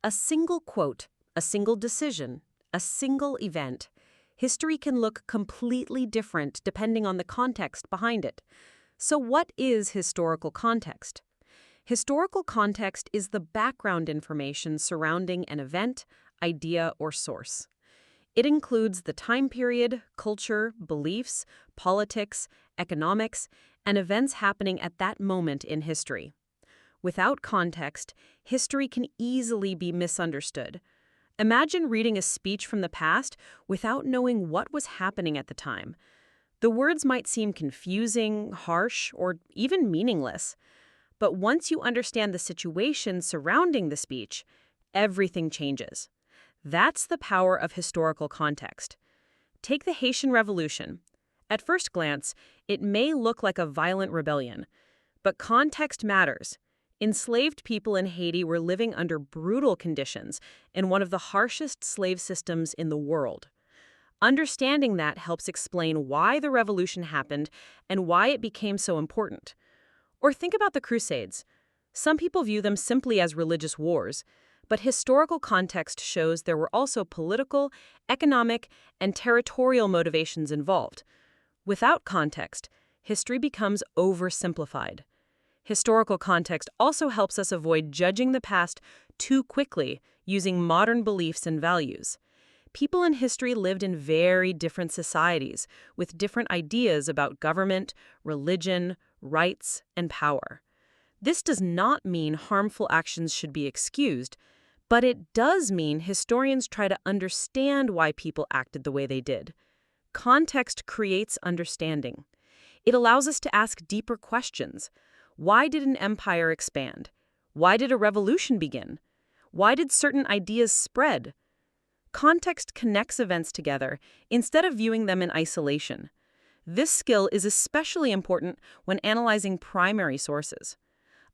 A single quote, a single decision, a single event. History can look completely different depending on the context behind it. So what is historical context? Historical context is the background information surrounding an event, idea, or source. It includes the time period, culture, beliefs, politics, economics, and events happening at that moment in history. Without context, history can easily be misunderstood. Imagine reading a speech from the past without knowing what was happening at the time. The words might seem confusing, harsh, or even meaningless. But once you understand the situation surrounding the speech, everything changes. That's the power of historical context. Take the Haitian Revolution. At first glance, it may look like a violent rebellion, but context matters. Enslaved people in Haiti were living under brutal conditions in one of the harshest slave systems in the world. Understanding that helps explain why the revolution happened and why it became so important. Or think about the Crusades. Some people view them simply as religious wars, but historical context shows there were also political, economic, and territorial motivations involved. Without context, history becomes oversimplified. Historical context also helps us avoid judging the past too quickly using modern beliefs and values. People in history lived in very different societies with different ideas about government, religion, rights, and power. This does not mean harmful actions should be excused, but it does mean historians try to understand why people acted the way they did. Context creates understanding. It allows us to ask deeper questions. Why did an empire expand? Why did a revolution begin? Why did certain ideas spread? Context connects events together instead of viewing them in isolation. This skill is especially important when analyzing primary sources.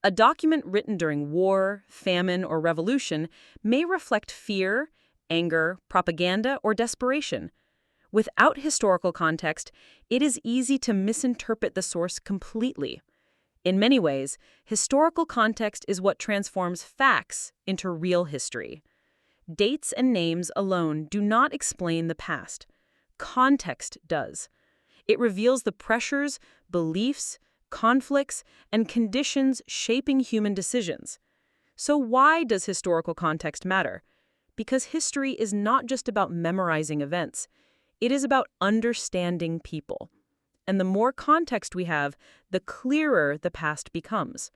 A document written during war, famine, or revolution may reflect fear, anger, propaganda, or desperation. Without historical context, it is easy to misinterpret the source completely. In many ways, historical context is what transforms facts into real history. Dates and names alone do not explain the past. Context does. It reveals the pressures, beliefs, conflicts, and conditions shaping human decisions. So why does historical context matter? Because history is not just about memorizing events. It is about understanding people. And the more context we have, the clearer the past becomes.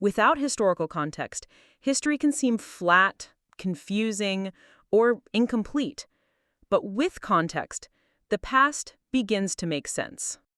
Without historical context, history can seem flat, confusing, or incomplete. But with context, the past begins to make sense.